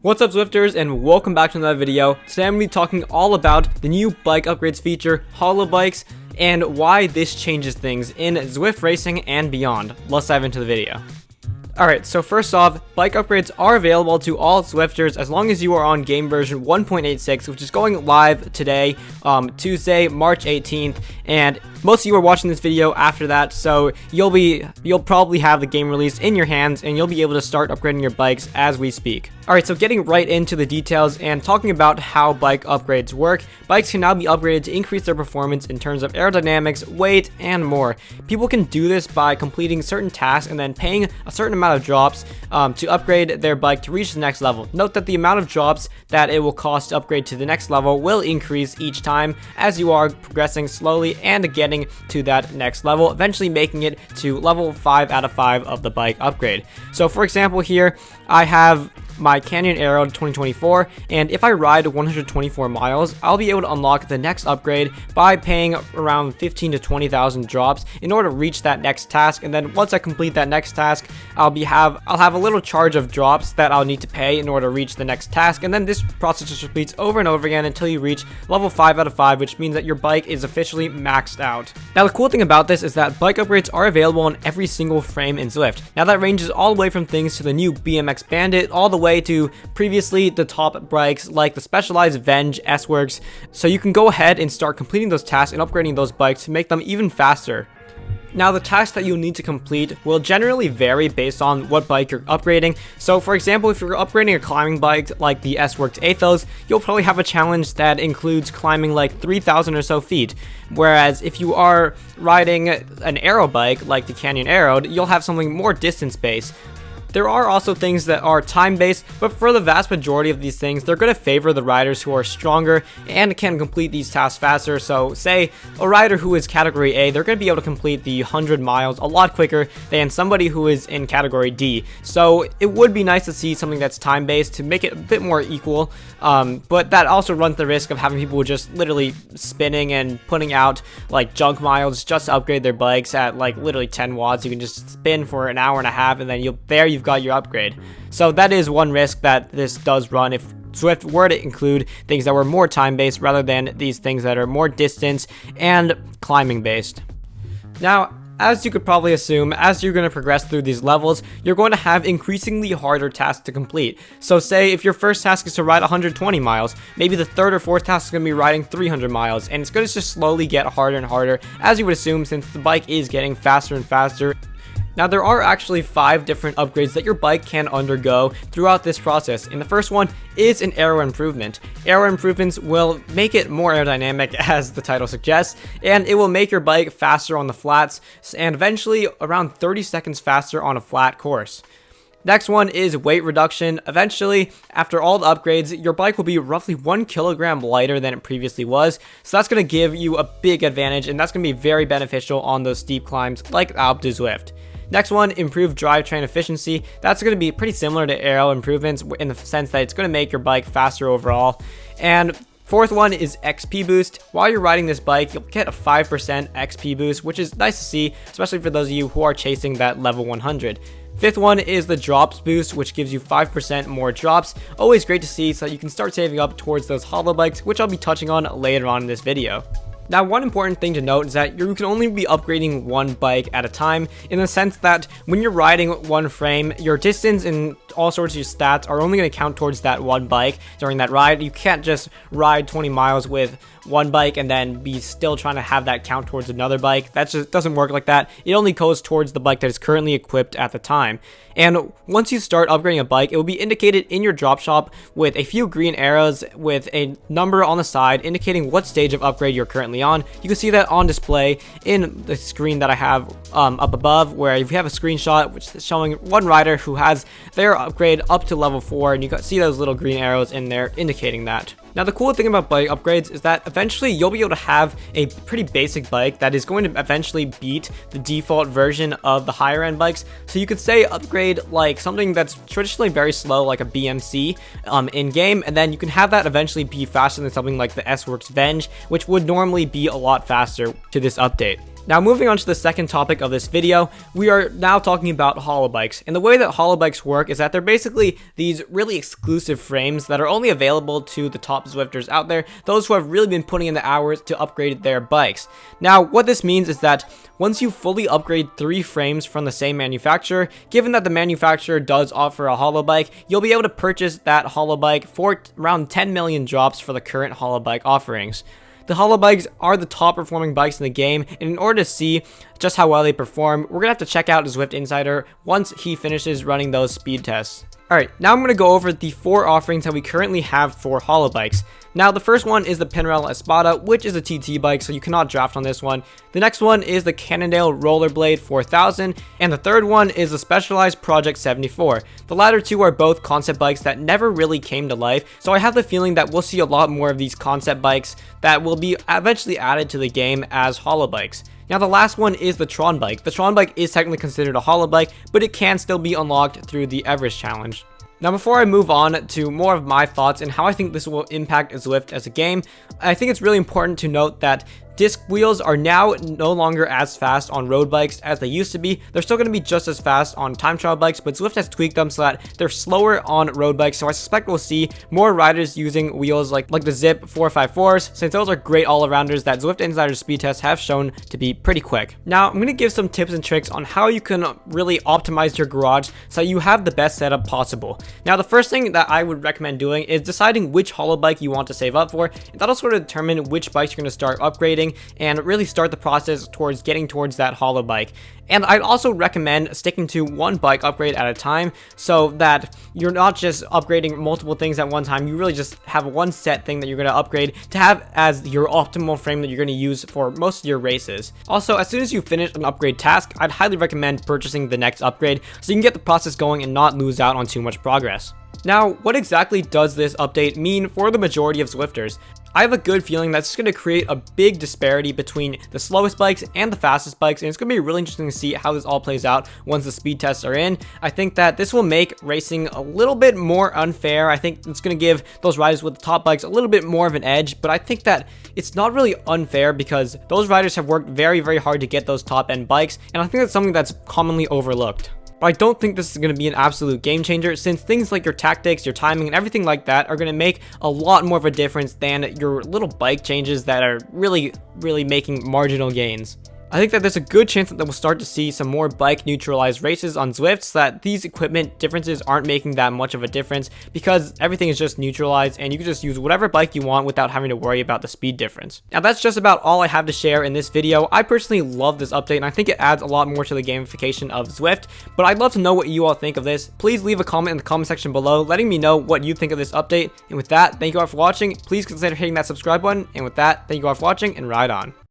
What's up, Zwifters, and welcome back to another video. Today I'm going to be talking all about the new bike upgrades feature, Holo Bikes, and why this changes things in Zwift racing and beyond. Let's dive into the video. Alright, so first off, bike upgrades are available to all Zwifters as long as you are on game version 1.86, which is going live today, Tuesday, March 18th, and most of you are watching this video after that, so you'll probably have the game release in your hands and you'll be able to start upgrading your bikes as we speak. Alright, so getting right into the details and talking about how bike upgrades work, bikes can now be upgraded to increase their performance in terms of aerodynamics, weight, and more. People can do this by completing certain tasks and then paying a certain amount of drops to upgrade their bike to reach the next level. Note that the amount of drops that it will cost to upgrade to the next level will increase each time as you are progressing slowly and getting to that next level, eventually making it to level 5 out of 5 of the bike upgrade. So for example here, I have my Canyon Aero 2024, and if I ride 124 miles, I'll be able to unlock the next upgrade by paying around 15 to 20,000 drops in order to reach that next task. And then once I complete that next task, I'll have a little charge of drops that I'll need to pay in order to reach the next task, and then this process just repeats over and over again until you reach level 5 out of 5, which means that your bike is officially maxed out. Now the cool thing about this is that bike upgrades are available on every single frame in Zwift. Now that ranges all the way from things to the new BMX Bandit all the way to previously the top bikes like the Specialized Venge S-Works, so you can go ahead and start completing those tasks and upgrading those bikes to make them even faster. Now the tasks that you'll need to complete will generally vary based on what bike you're upgrading. So for example, if you're upgrading a climbing bike like the S-Works Athos, you'll probably have a challenge that includes climbing like 3,000 or so feet. Whereas if you are riding an aero bike like the Canyon Aero, you'll have something more distance based. There are also things that are time-based, but for the vast majority of these things, they're going to favor the riders who are stronger and can complete these tasks faster. So say a rider who is category A, they're going to be able to complete the 100 miles a lot quicker than somebody who is in category D. So it would be nice to see something that's time-based to make it a bit more equal, but that also runs the risk of having people just literally spinning and putting out like junk miles just to upgrade their bikes at like literally 10 watts. You can just spin for an hour and a half and then you've got your upgrade. So that is one risk that this does run if Zwift were to include things that were more time-based rather than these things that are more distance and climbing-based. Now, as you could probably assume, as you're going to progress through these levels, you're going to have increasingly harder tasks to complete. So say if your first task is to ride 120 miles, maybe the third or fourth task is going to be riding 300 miles, and it's going to just slowly get harder and harder, as you would assume, since the bike is getting faster and faster. Now there are actually 5 different upgrades that your bike can undergo throughout this process, and the first one is an aero improvement. Aero improvements will make it more aerodynamic, as the title suggests, and it will make your bike faster on the flats and eventually around 30 seconds faster on a flat course. Next one is weight reduction. Eventually, after all the upgrades, your bike will be roughly 1 kilogram lighter than it previously was, so that's going to give you a big advantage, and that's going to be very beneficial on those steep climbs like Alpe du Zwift. Next one, improved drivetrain efficiency. That's going to be pretty similar to aero improvements in the sense that it's going to make your bike faster overall. And fourth one is XP boost. While you're riding this bike, you'll get a 5% XP boost, which is nice to see, especially for those of you who are chasing that level 100. Fifth one is the drops boost, which gives you 5% more drops. Always great to see, so you can start saving up towards those holo bikes, which I'll be touching on later on in this video. Now, one important thing to note is that you can only be upgrading one bike at a time, in the sense that when you're riding one frame, your distance and all sorts of your stats are only going to count towards that one bike during that ride. You can't just ride 20 miles with one bike and then be still trying to have that count towards another bike. That just doesn't work like that. It only goes towards the bike that is currently equipped at the time. And once you start upgrading a bike, it will be indicated in your drop shop with a few green arrows with a number on the side indicating what stage of upgrade you're currently on. You can see that on display in the screen that I have up above, where if you have a screenshot which is showing one rider who has their upgrade up to level 4, and you can see those little green arrows in there indicating that. Now the cool thing about bike upgrades is that eventually you'll be able to have a pretty basic bike that is going to eventually beat the default version of the higher end bikes. So you could say upgrade like something that's traditionally very slow like a BMC in game, and then you can have that eventually be faster than something like the S-Works Venge, which would normally be a lot faster to this update. Now moving on to the second topic of this video, we are now talking about holobikes. And the way that holobikes work is that they're basically these really exclusive frames that are only available to the top Zwifters out there, those who have really been putting in the hours to upgrade their bikes. Now what this means is that once you fully upgrade 3 frames from the same manufacturer, given that the manufacturer does offer a holobike, you'll be able to purchase that holobike for around 10 million drops for the current holobike offerings. The holobikes are the top performing bikes in the game, and in order to see just how well they perform, we're going to have to check out Zwift Insider once he finishes running those speed tests. Alright, now I'm going to go over the 4 offerings that we currently have for holobikes. Now the first one is the Pinarello Espada, which is a TT bike, so you cannot draft on this one. The next one is the Cannondale Rollerblade 4000, and the third one is the Specialized Project 74. The latter two are both concept bikes that never really came to life, so I have the feeling that we'll see a lot more of these concept bikes that will be eventually added to the game as holobikes. Now the last one is the Tron bike. The Tron bike is technically considered a holobike, but it can still be unlocked through the Everest challenge. Now before I move on to more of my thoughts and how I think this will impact Zwift as a game, I think it's really important to note that disc wheels are now no longer as fast on road bikes as they used to be. They're still going to be just as fast on time trial bikes, but Zwift has tweaked them so that they're slower on road bikes. So I suspect we'll see more riders using wheels like the Zip 454s, since those are great all-arounders that Zwift Insider speed tests have shown to be pretty quick. Now I'm going to give some tips and tricks on how you can really optimize your garage so you have the best setup possible. Now the first thing that I would recommend doing is deciding which holobike you want to save up for, and that'll sort of determine which bikes you're going to start upgrading and really start the process towards getting towards that holobike. And I'd also recommend sticking to one bike upgrade at a time so that you're not just upgrading multiple things at one time. You really just have one set thing that you're going to upgrade to have as your optimal frame that you're going to use for most of your races. Also, as soon as you finish an upgrade task, I'd highly recommend purchasing the next upgrade so you can get the process going and not lose out on too much progress. Now, what exactly does this update mean for the majority of Zwifters? I have a good feeling that's going to create a big disparity between the slowest bikes and the fastest bikes, and it's going to be really interesting to see how this all plays out once the speed tests are in. I think that this will make racing a little bit more unfair. I think it's going to give those riders with the top bikes a little bit more of an edge, but I think that it's not really unfair because those riders have worked very, very hard to get those top end bikes, and I think that's something that's commonly overlooked. But I don't think this is going to be an absolute game changer, since things like your tactics, your timing, and everything like that are going to make a lot more of a difference than your little bike changes that are really making marginal gains. I think that there's a good chance that we'll start to see some more bike neutralized races on Zwift, so that these equipment differences aren't making that much of a difference because everything is just neutralized and you can just use whatever bike you want without having to worry about the speed difference. Now that's just about all I have to share in this video. I personally love this update and I think it adds a lot more to the gamification of Zwift, but I'd love to know what you all think of this. Please leave a comment in the comment section below letting me know what you think of this update. And with that, thank you all for watching. Please consider hitting that subscribe button. And with that, thank you all for watching and ride on.